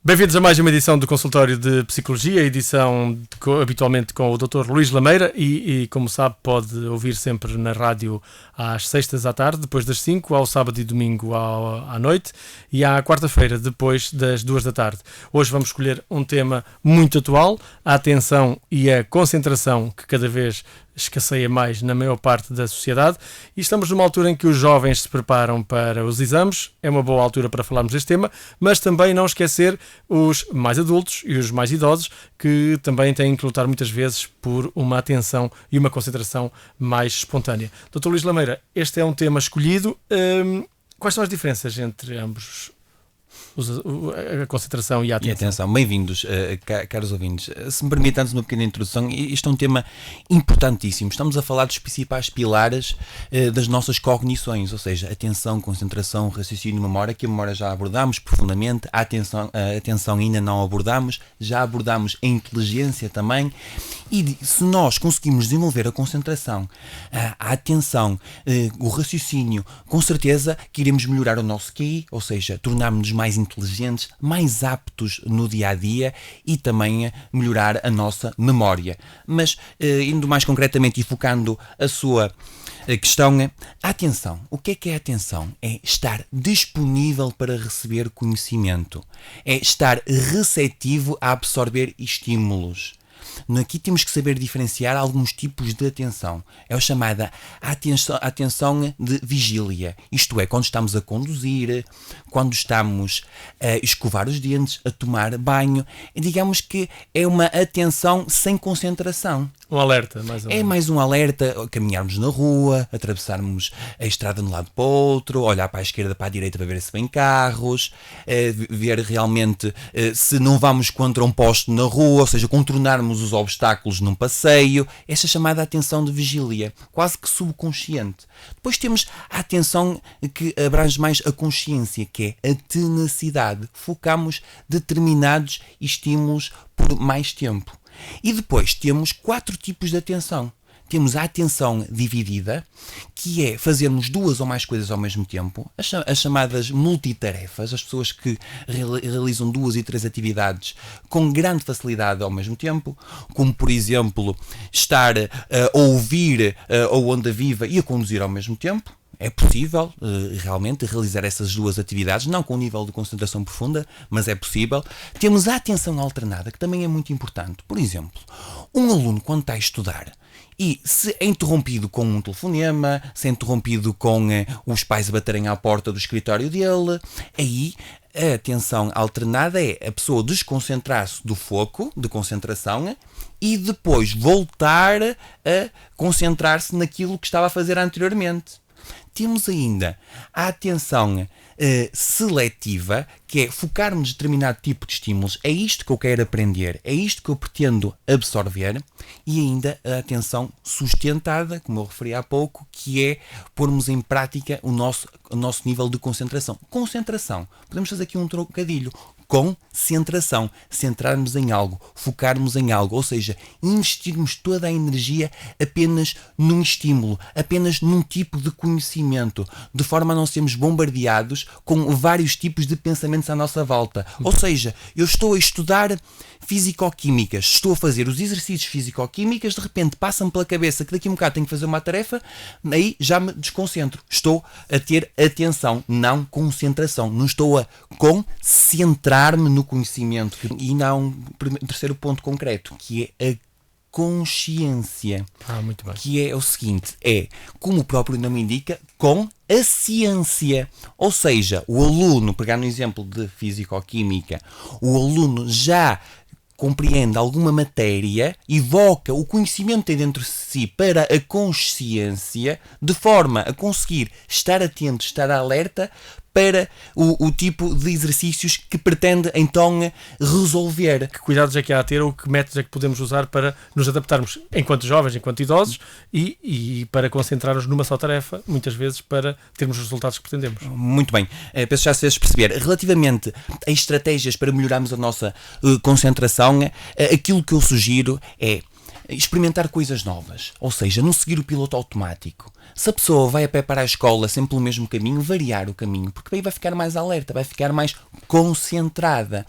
Bem-vindos a mais uma edição do Consultório de Psicologia, edição habitualmente com o Dr. Luís Lameira e, como sabe, pode ouvir sempre na rádio às sextas à tarde, depois das 5, ao sábado e domingo à noite e à quarta-feira, depois das 2 da tarde. Hoje vamos escolher um tema muito atual, a atenção e a concentração, que cada vez escasseia mais na maior parte da sociedade, e estamos numa altura em que os jovens se preparam para os exames. É uma boa altura para falarmos deste tema, mas também não esquecer os mais adultos e os mais idosos, que também têm que lutar muitas vezes por uma atenção e uma concentração mais espontânea. Dr. Luís Lameira, este é um tema escolhido. Quais são as diferenças entre ambos? A concentração e a atenção. E atenção, bem-vindos, caros ouvintes. Se me permite, antes uma pequena introdução, isto é um tema importantíssimo. Estamos a falar dos principais pilares das nossas cognições, ou seja, atenção, concentração, raciocínio e memória, que a memória já abordámos profundamente, a atenção ainda não abordámos, já abordámos a inteligência também, e se nós conseguimos desenvolver a concentração, a atenção, o raciocínio, com certeza que iremos melhorar o nosso QI, ou seja, tornarmos-nos mais inteligentes, mais aptos no dia-a-dia e também melhorar a nossa memória. Mas, indo mais concretamente e focando a sua questão, a atenção. O que é a atenção? É estar disponível para receber conhecimento. É estar receptivo a absorver estímulos. Aqui temos que saber diferenciar alguns tipos de atenção. É a chamada atenção de vigília. Isto é, quando estamos a conduzir, quando estamos a escovar os dentes, a tomar banho. Digamos que é uma atenção sem concentração. Um alerta, mais ou menos. É mais um alerta, caminharmos na rua, atravessarmos a estrada de um lado para o outro, olhar para a esquerda, para a direita para ver se vem carros, ver realmente se não vamos contra um poste na rua, ou seja, contornarmos os obstáculos num passeio. Esta é chamada atenção de vigília, quase que subconsciente. Depois temos a atenção que abrange mais a consciência, que é a tenacidade. Focamos determinados estímulos por mais tempo. E depois temos 4 tipos de atenção. Temos a atenção dividida, que é fazermos 2 ou mais coisas ao mesmo tempo, as chamadas multitarefas, as pessoas que realizam 2 e 3 atividades com grande facilidade ao mesmo tempo, como por exemplo estar a ouvir a onda viva e a conduzir ao mesmo tempo. É possível realmente realizar essas 2 atividades, não com um nível de concentração profunda, mas é possível. Temos a atenção alternada, que também é muito importante. Por exemplo, um aluno quando está a estudar e se é interrompido com um telefonema, se é interrompido com os pais a baterem à porta do escritório dele, aí a atenção alternada é a pessoa desconcentrar-se do foco de concentração e depois voltar a concentrar-se naquilo que estava a fazer anteriormente. Temos ainda a atenção seletiva, que é focar-me em determinado tipo de estímulos. É isto que eu quero aprender, é isto que eu pretendo absorver. E ainda a atenção sustentada, como eu referi há pouco, que é pormos em prática o nosso nível de concentração. Concentração, podemos fazer aqui um trocadilho. Concentração, centrarmos em algo, focarmos em algo, ou seja, investirmos toda a energia apenas num estímulo, apenas num tipo de conhecimento, de forma a não sermos bombardeados com vários tipos de pensamentos à nossa volta. Ou seja, eu estou a estudar físico-químicas, estou a fazer os exercícios físico-químicas, de repente passa-me pela cabeça que daqui a um bocado tenho que fazer uma tarefa, aí já me desconcentro. Estou a ter atenção, não concentração. Não estou a concentrar-me no conhecimento. E ainda há um terceiro ponto concreto, que é a consciência. Muito bem. Que é o seguinte, como o próprio nome indica, com a ciência. Ou seja, o aluno, pegar no exemplo de físico-química, o aluno já compreende alguma matéria, evoca o conhecimento que tem dentro de si para a consciência, de forma a conseguir estar atento, estar alerta para o tipo de exercícios que pretende então resolver. Que cuidados é que há a ter ou que métodos é que podemos usar para nos adaptarmos enquanto jovens, enquanto idosos e para concentrarmos numa só tarefa, muitas vezes para termos os resultados que pretendemos? Muito bem, penso já se perceber. Relativamente a estratégias para melhorarmos a nossa concentração, aquilo que eu sugiro é experimentar coisas novas, ou seja, não seguir o piloto automático. Se a pessoa vai a pé para a escola sempre pelo mesmo caminho, variar o caminho, porque aí vai ficar mais alerta, vai ficar mais concentrada.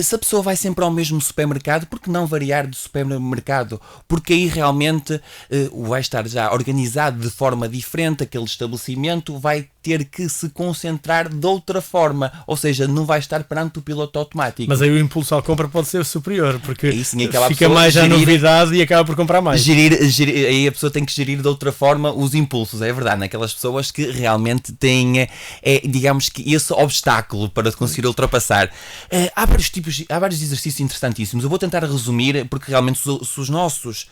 Se a pessoa vai sempre ao mesmo supermercado, por que não variar de supermercado? Porque aí realmente vai estar já organizado de forma diferente, aquele estabelecimento vai ter que se concentrar de outra forma, ou seja, não vai estar perante o piloto automático. Mas aí o impulso à compra pode ser superior, porque sim, fica mais à novidade e acaba por comprar mais. Aí a pessoa tem que gerir de outra forma os impulsos, é verdade, naquelas pessoas que realmente têm, digamos que esse obstáculo para conseguir ultrapassar. Há vários exercícios interessantíssimos. Eu vou tentar resumir, porque realmente se os nossos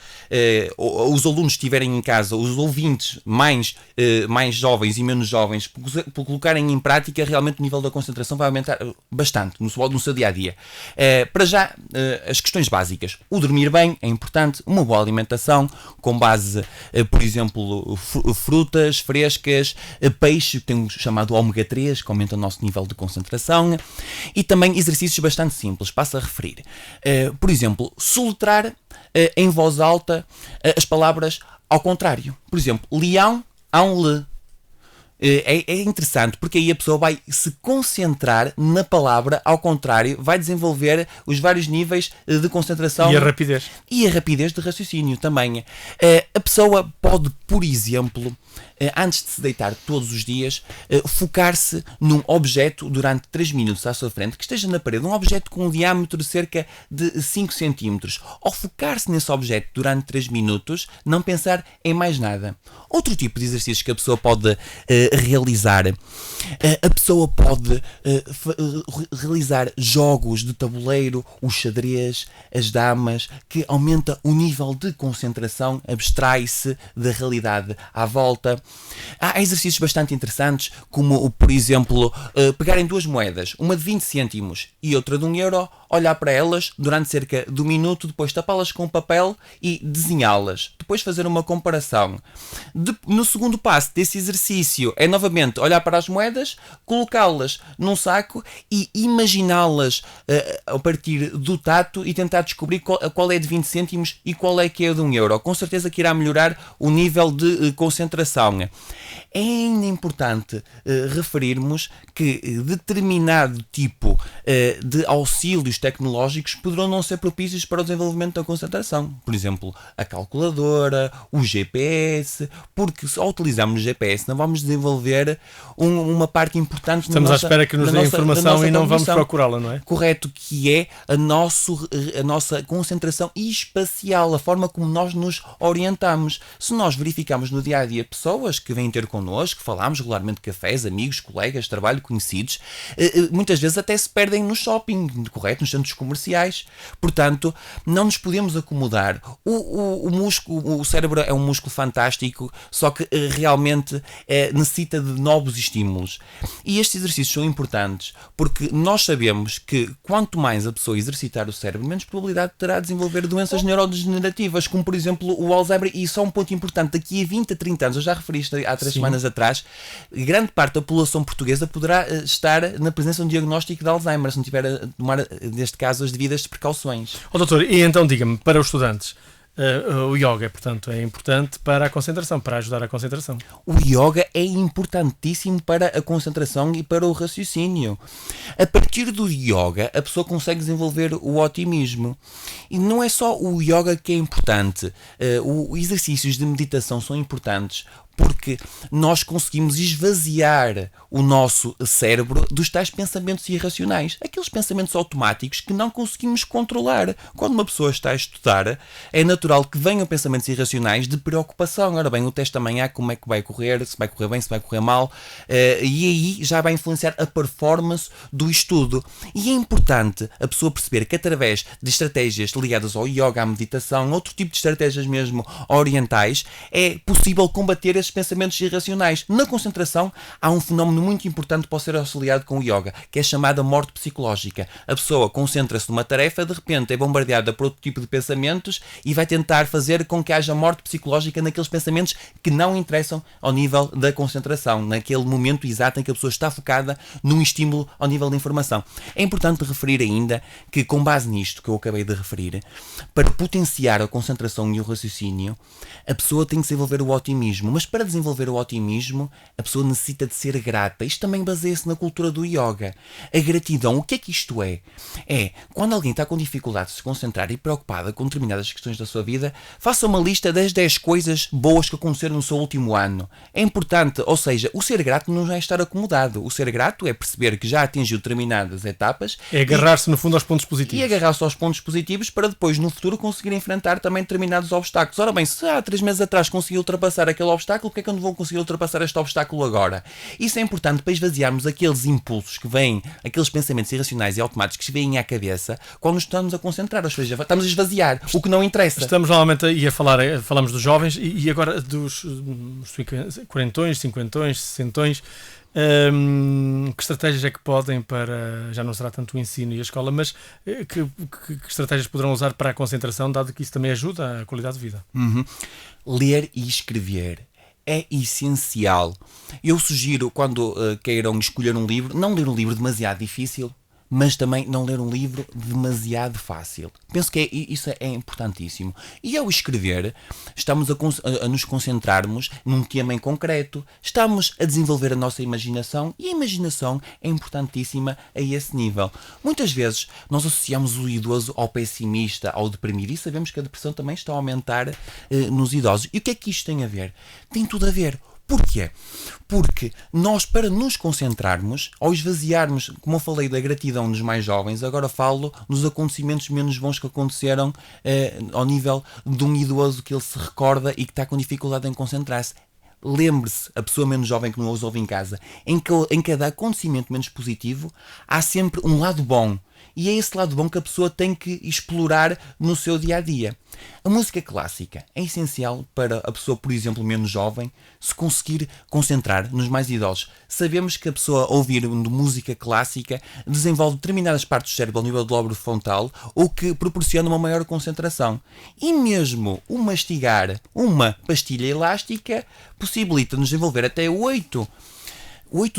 os alunos estiverem em casa, os ouvintes mais jovens e menos jovens, por colocarem em prática, realmente o nível da concentração vai aumentar bastante no seu dia-a-dia. Para já, as questões básicas. O dormir bem é importante, uma boa alimentação, com base, por exemplo, frutas frescas, peixe, que tem um chamado ômega 3, que aumenta o nosso nível de concentração, e também exercícios bastante simples, passo a referir. Por exemplo, soletrar em voz alta as palavras ao contrário. Por exemplo, leão, le. É interessante porque aí a pessoa vai se concentrar na palavra ao contrário, vai desenvolver os vários níveis de concentração e a rapidez de raciocínio também. A pessoa pode, por exemplo, antes de se deitar todos os dias, focar-se num objeto durante 3 minutos à sua frente, que esteja na parede, um objeto com um diâmetro de cerca de 5 cm. Ao focar-se nesse objeto durante 3 minutos, não pensar em mais nada. Outro tipo de exercício que a pessoa pode realizar, a pessoa pode realizar jogos de tabuleiro, o xadrez, as damas, que aumenta o nível de concentração, abstrai-se da realidade à volta. Há exercícios bastante interessantes, como, por exemplo, pegarem 2 moedas, uma de 20 cêntimos e outra de 1 euro, olhar para elas durante cerca de 1 minuto, depois tapá-las com papel e desenhá-las. Depois fazer uma comparação. No segundo passo desse exercício é novamente olhar para as moedas, colocá-las num saco e imaginá-las a partir do tato e tentar descobrir qual é de 20 cêntimos e qual é que é de 1 euro. Com certeza que irá melhorar o nível de concentração. É ainda importante referirmos que determinado tipo de auxílios tecnológicos poderão não ser propícios para o desenvolvimento da concentração. Por exemplo, a calculadora, o GPS, porque se ao utilizarmos o GPS não vamos desenvolver uma parte importante Estamos à espera que nos dê informação e não vamos procurá-la, não é? Correto, que é a nossa concentração espacial, a forma como nós nos orientamos. Se nós verificamos no dia-a-dia pessoas que vêm ter connosco, falamos regularmente de cafés, amigos, colegas, trabalho, conhecidos, muitas vezes até se perdem no shopping, correto? Nos centros comerciais. Portanto, não nos podemos acomodar. O cérebro é um músculo fantástico, só que realmente necessita de novos estímulos. E estes exercícios são importantes porque nós sabemos que quanto mais a pessoa exercitar o cérebro, menos probabilidade terá de desenvolver doenças neurodegenerativas, como por exemplo o Alzheimer. E só um ponto importante, daqui a 20 a 30 anos, eu já referi isto há 3 semanas atrás, grande parte da população portuguesa poderá estar na presença de um diagnóstico de Alzheimer, se não tiver a tomar, neste caso, as devidas precauções. Doutor, e então diga-me, para os estudantes, o yoga, portanto, é importante para a concentração, para ajudar a concentração. O yoga é importantíssimo para a concentração e para o raciocínio. A partir do yoga, a pessoa consegue desenvolver o otimismo. E não é só o yoga que é importante. Os exercícios de meditação são importantes porque nós conseguimos esvaziar o nosso cérebro dos tais pensamentos irracionais, aqueles pensamentos automáticos que não conseguimos controlar. Quando uma pessoa está a estudar, é natural que venham pensamentos irracionais de preocupação. Ora bem, o teste amanhã, como é que vai correr, se vai correr bem, se vai correr mal, e aí já vai influenciar a performance do estudo. E é importante a pessoa perceber que através de estratégias ligadas ao yoga, à meditação, outro tipo de estratégias mesmo orientais, é possível combater esses pensamentos irracionais. Na concentração, há um fenómeno muito importante que pode ser auxiliado com o yoga, que é chamada morte psicológica. A pessoa concentra-se numa tarefa, de repente é bombardeada por outro tipo de pensamentos e vai tentar fazer com que haja morte psicológica naqueles pensamentos que não interessam ao nível da concentração, naquele momento exato em que a pessoa está focada num estímulo ao nível da informação. É importante referir ainda que, com base nisto que eu acabei de referir, para potenciar a concentração e o raciocínio, a pessoa tem que desenvolver o otimismo. Mas para desenvolver o otimismo, a pessoa necessita de ser grata. Isto também baseia-se na cultura do yoga. A gratidão, o que é que isto é? É, quando alguém está com dificuldade de se concentrar e preocupada com determinadas questões da sua vida, faça uma lista das 10 coisas boas que aconteceram no seu último ano. É importante, ou seja, o ser grato não é estar acomodado. O ser grato é perceber que já atingiu determinadas etapas. É agarrar-se, no fundo, aos pontos positivos. E agarrar-se aos pontos positivos para depois, no futuro, conseguir enfrentar também determinados obstáculos. Ora bem, se há 3 meses atrás consegui ultrapassar aquele obstáculo, porque é que eu não vou conseguir ultrapassar este obstáculo agora? Isso é importante para esvaziarmos aqueles impulsos que vêm, aqueles pensamentos irracionais e automáticos que vêm à cabeça quando nos estamos a concentrar, ou seja, estamos a esvaziar o que não interessa. Estamos normalmente aí a falar, falamos dos jovens e agora dos quarentões, cinquentões, sessentões. Que estratégias é que podem para, já não será tanto o ensino e a escola, mas que estratégias poderão usar para a concentração, dado que isso também ajuda a qualidade de vida? Ler e escrever é essencial. Eu sugiro, quando queiram escolher um livro, não ler um livro demasiado difícil, mas também não ler um livro demasiado fácil. Penso que isso é importantíssimo. E ao escrever, estamos a nos concentrarmos num tema em concreto, estamos a desenvolver a nossa imaginação, e a imaginação é importantíssima a esse nível. Muitas vezes nós associamos o idoso ao pessimista, ao deprimido, e sabemos que a depressão também está a aumentar nos idosos. E o que é que isto tem a ver? Tem tudo a ver. Porquê? Porque nós, para nos concentrarmos, ao esvaziarmos, como eu falei da gratidão nos mais jovens, agora falo nos acontecimentos menos bons que aconteceram ao nível de um idoso que ele se recorda e que está com dificuldade em concentrar-se. Lembre-se, a pessoa menos jovem que não os ouve em casa, em cada acontecimento menos positivo, há sempre um lado bom. E é esse lado bom que a pessoa tem que explorar no seu dia-a-dia. A música clássica é essencial para a pessoa, por exemplo, menos jovem, se conseguir concentrar nos mais idosos. Sabemos que a pessoa, ao ouvir música clássica, desenvolve determinadas partes do cérebro ao nível do lóbulo frontal, o que proporciona uma maior concentração. E mesmo o mastigar uma pastilha elástica possibilita-nos desenvolver até 8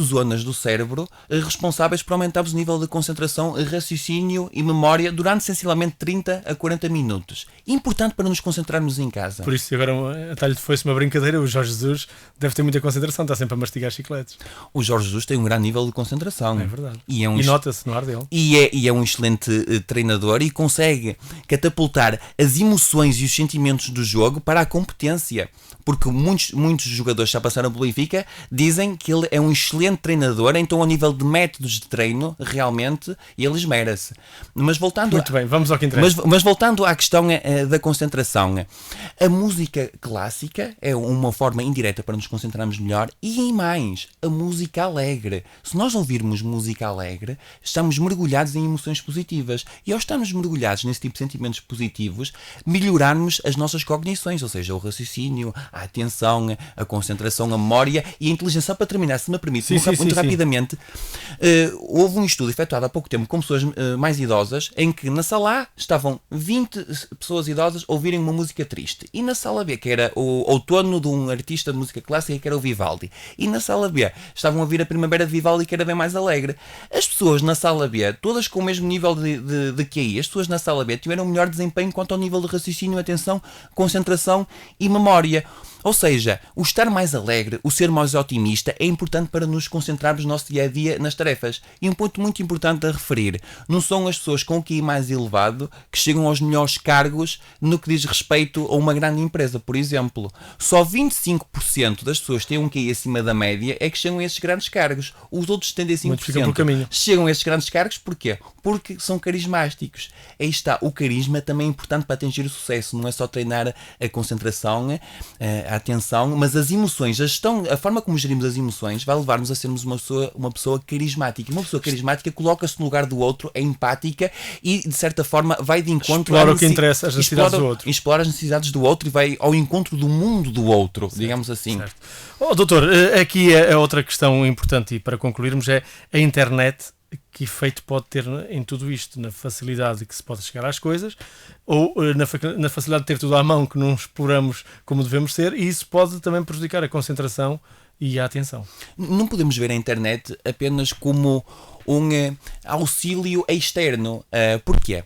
zonas do cérebro responsáveis por aumentarmos o nível de concentração, raciocínio e memória durante sensivelmente 30 a 40 minutos. Importante para nos concentrarmos em casa. Por isso, agora, até lhe fosse uma brincadeira, o Jorge Jesus deve ter muita concentração, está sempre a mastigar chicletes. O Jorge Jesus tem um grande nível de concentração. É verdade. E nota-se no ar dele. E é um excelente treinador e consegue catapultar as emoções e os sentimentos do jogo para a competência. Porque muitos jogadores que já passaram pelo Benfica dizem que ele é um excelente treinador, então ao nível de métodos de treino, realmente, ele esmera-se. Mas voltando Muito bem, vamos ao que interessa. Mas voltando à questão da concentração, a música clássica é uma forma indireta para nos concentrarmos melhor e mais, a música alegre. Se nós ouvirmos música alegre, estamos mergulhados em emoções positivas e ao estarmos mergulhados nesse tipo de sentimentos positivos, melhorarmos as nossas cognições, ou seja, o raciocínio, a atenção, a concentração, a memória e a inteligência. Para terminar, se me permite, muito rapidamente, houve um estudo efetuado há pouco tempo com pessoas mais idosas, em que na sala A estavam 20 pessoas idosas a ouvirem uma música triste, e na sala B, que era o outono de um artista de música clássica, que era o Vivaldi, e na sala B estavam a ouvir a primavera de Vivaldi, que era bem mais alegre. As pessoas na sala B, todas com o mesmo nível de QI, as pessoas na sala B tiveram um melhor desempenho quanto ao nível de raciocínio, atenção, concentração e memória. Ou seja, o estar mais alegre, o ser mais otimista é importante para nos concentrarmos no nosso dia-a-dia nas tarefas. E um ponto muito importante a referir, não são as pessoas com o QI mais elevado que chegam aos melhores cargos no que diz respeito a uma grande empresa. Por exemplo, só 25% das pessoas que têm um QI acima da média é que chegam a esses grandes cargos. Os outros 75% chegam a esses grandes cargos, porquê? Porque são carismáticos. Aí está, o carisma também é importante para atingir o sucesso, não é só treinar a concentração, a atenção, mas as emoções, a forma como gerimos as emoções vai levar-nos a sermos uma pessoa carismática. Uma pessoa carismática coloca-se no lugar do outro, é empática e, de certa forma, vai de encontro... Explora o que interessa, as necessidades do outro. Explora as necessidades do outro e vai ao encontro do mundo do outro, certo, digamos assim. Certo. Doutor, aqui a outra questão importante, e para concluirmos, é a internet. Que efeito pode ter em tudo isto? Na facilidade que se pode chegar às coisas, ou na facilidade de ter tudo à mão que não exploramos como devemos ser, e isso pode também prejudicar a concentração e a atenção. Não podemos ver a internet apenas como um auxílio externo. Porquê?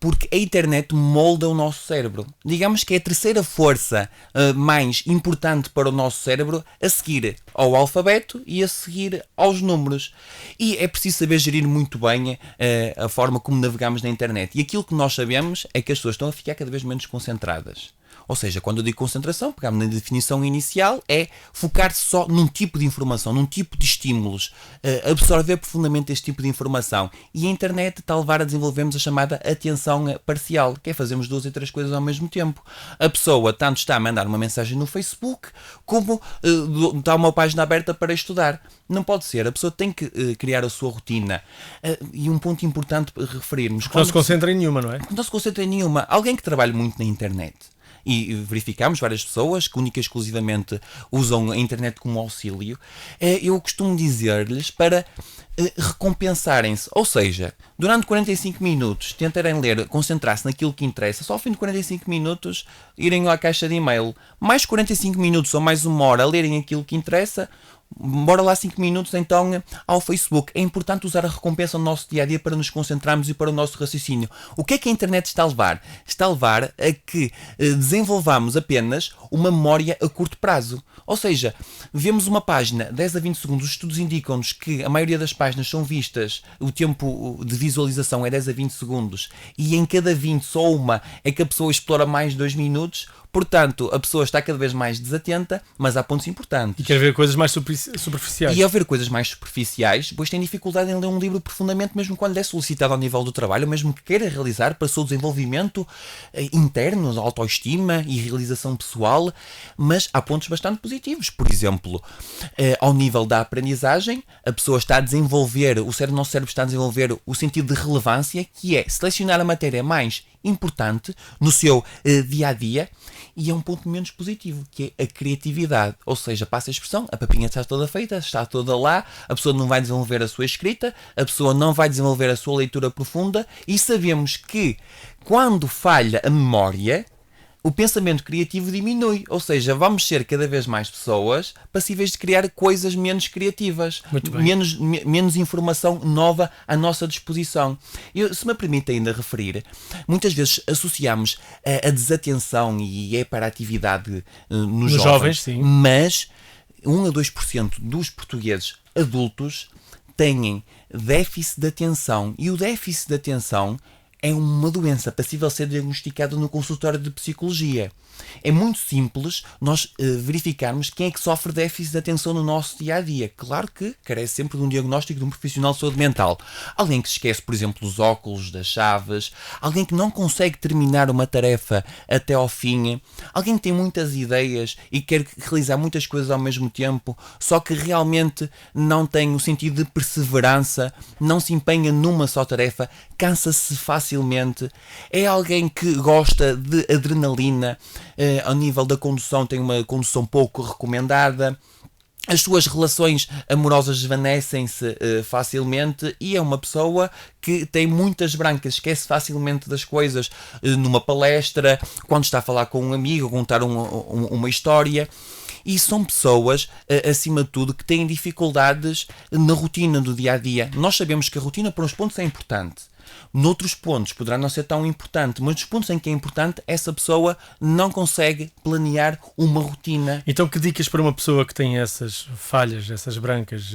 porque a internet molda o nosso cérebro. Digamos que é a terceira força mais importante para o nosso cérebro, a seguir ao alfabeto e a seguir aos números. E é preciso saber gerir muito bem a forma como navegamos na internet. E aquilo que nós sabemos é que as pessoas estão a ficar cada vez menos concentradas. Ou seja, quando eu digo concentração, pegamos na definição inicial, é focar-se só num tipo de informação, num tipo de estímulos, absorver profundamente este tipo de informação. E a internet está a levar a desenvolvermos a chamada atenção parcial, que é fazermos 2 e 3 coisas ao mesmo tempo. A pessoa tanto está a mandar uma mensagem no Facebook, como está uma página aberta para estudar. Não pode ser, a pessoa tem que criar a sua rotina. E um ponto importante para referirmos... Não se concentra em nenhuma, não é? Não se concentra em nenhuma. Alguém que trabalha muito na internet, e verificamos várias pessoas que única e exclusivamente usam a internet como auxílio, eu costumo dizer-lhes para recompensarem-se, ou seja, durante 45 minutos tentarem ler, concentrar-se naquilo que interessa, só ao fim de 45 minutos irem à caixa de e-mail, mais 45 minutos ou mais 1 hora a lerem aquilo que interessa. Bora lá 5 minutos então ao Facebook. É importante usar a recompensa no nosso dia-a-dia para nos concentrarmos e para o nosso raciocínio. O que é que a internet está a levar? Está a levar a que desenvolvamos apenas uma memória a curto prazo. Ou seja, vemos uma página 10 a 20 segundos, os estudos indicam-nos que a maioria das páginas são vistas, o tempo de visualização é 10 a 20 segundos e em cada 20 só uma é que a pessoa explora mais de 2 minutos. Portanto, a pessoa está cada vez mais desatenta, mas há pontos importantes. E quer ver coisas mais superficiais. E ao ver coisas mais superficiais, depois tem dificuldade em ler um livro profundamente, mesmo quando lhe é solicitado ao nível do trabalho, mesmo que queira realizar para o seu desenvolvimento interno, autoestima e realização pessoal. Mas há pontos bastante positivos. Por exemplo, ao nível da aprendizagem, a pessoa está a desenvolver, o nosso cérebro está a desenvolver o sentido de relevância, que é selecionar a matéria mais importante no seu dia-a-dia. E é um ponto menos positivo, que é a criatividade. Ou seja, passa a expressão, a papinha está toda feita, está toda lá, a pessoa não vai desenvolver a sua escrita, a pessoa não vai desenvolver a sua leitura profunda, e sabemos que quando falha a memória, o pensamento criativo diminui, ou seja, vamos ser cada vez mais pessoas passíveis de criar coisas menos criativas, menos informação nova à nossa disposição. Se me permite ainda referir, muitas vezes associamos a desatenção e a hiperatividade nos jovens, sim. Mas 1 a 2% dos portugueses adultos têm déficit de atenção, e o déficit de atenção é uma doença passível de ser diagnosticada no consultório de psicologia. É muito simples nós verificarmos quem é que sofre déficit de atenção no nosso dia-a-dia. Claro que carece sempre de um diagnóstico de um profissional de saúde mental. Alguém que se esquece, por exemplo, dos óculos, das chaves, alguém que não consegue terminar uma tarefa até ao fim, alguém que tem muitas ideias e quer realizar muitas coisas ao mesmo tempo, só que realmente não tem o sentido de perseverança, não se empenha numa só tarefa, cansa-se facilmente, é alguém que gosta de adrenalina, ao nível da condução tem uma condução pouco recomendada, as suas relações amorosas desvanecem-se facilmente, e é uma pessoa que tem muitas brancas, esquece facilmente das coisas numa palestra, quando está a falar com um amigo, contar uma história. E são pessoas, acima de tudo, que têm dificuldades na rotina do dia-a-dia. Nós sabemos que a rotina, por uns pontos, é importante. Noutros pontos poderá não ser tão importante, mas nos pontos em que é importante, essa pessoa não consegue planear uma rotina. Então, que dicas para uma pessoa que tem essas falhas, essas brancas,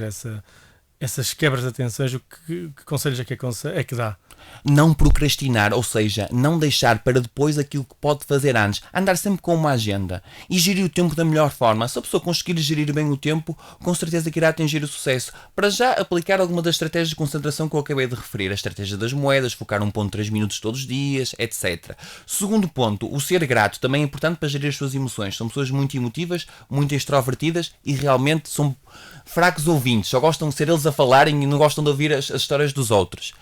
essas quebras de atenções, que conselhos é que dá? Não procrastinar, ou seja, não deixar para depois aquilo que pode fazer antes. Andar sempre com uma agenda e gerir o tempo da melhor forma. Se a pessoa conseguir gerir bem o tempo, com certeza que irá atingir o sucesso. Para já aplicar alguma das estratégias de concentração que eu acabei de referir. A estratégia das moedas, focar 1,3 minutos todos os dias, etc. Segundo ponto, o ser grato também é importante para gerir as suas emoções. São pessoas muito emotivas, muito extrovertidas e realmente são fracos ouvintes. Só gostam de ser eles a falarem e não gostam de ouvir as histórias dos outros.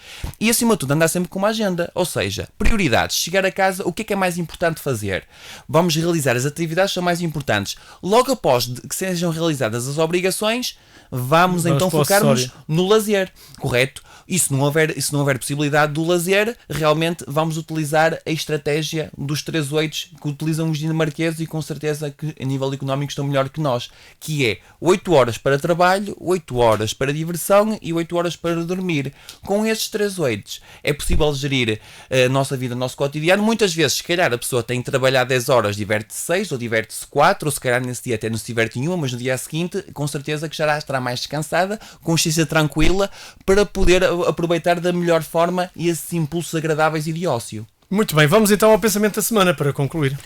E acima de tudo, andar sempre com uma agenda, ou seja, prioridades. Chegar a casa, o que é mais importante fazer? Vamos realizar as atividades que são mais importantes. Logo após que sejam realizadas as obrigações, vamos então focar-nos no lazer, correto? E se não houver possibilidade do lazer, realmente vamos utilizar a estratégia dos 3 8 que utilizam os dinamarqueses, e com certeza que a nível económico estão melhor que nós, que é 8 horas para trabalho, 8 horas para diversão diversão e 8 horas para dormir. Com estes 3 eixos é possível gerir a nossa vida, o nosso cotidiano. Muitas vezes, se calhar, a pessoa tem que trabalhar 10 horas, diverte-se 6 ou diverte-se 4, ou se calhar nesse dia até não se diverte nenhuma, mas no dia seguinte, com certeza que já estará mais descansada, consciência tranquila, para poder aproveitar da melhor forma esses impulsos agradáveis e de ócio. Muito bem, vamos então ao pensamento da semana para concluir.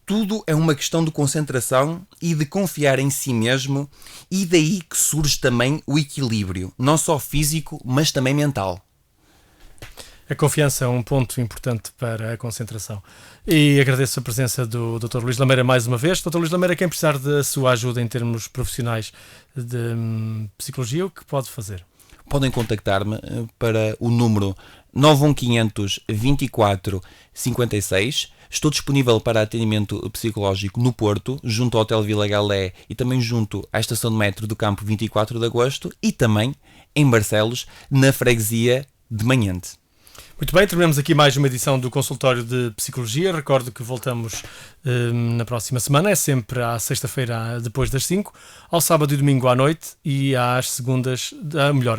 Tudo é uma questão de concentração e de confiar em si mesmo, e daí que surge também o equilíbrio, não só físico, mas também mental. A confiança é um ponto importante para a concentração. E agradeço a presença do Dr. Luís Lameira mais uma vez. Dr. Luís Lameira, quem precisar da sua ajuda em termos profissionais de psicologia, o que pode fazer? Podem contactar-me para o número 91500 24 56. Estou disponível para atendimento psicológico no Porto, junto ao Hotel Vila Galé e também junto à estação de metro do Campo 24 de Agosto e também em Barcelos, na freguesia de Manhente. Muito bem, terminamos aqui mais uma edição do Consultório de Psicologia. Recordo que voltamos na próxima semana, é sempre à sexta-feira depois das 5, ao sábado e domingo à noite e às segundas,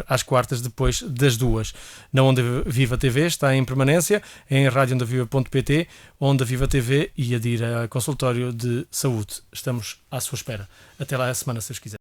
às quartas depois das 2. Na Onda Viva TV está em permanência, em radioondaviva.pt, Onda Viva TV e adira a Consultório de Saúde. Estamos à sua espera. Até lá a semana, se os quiser.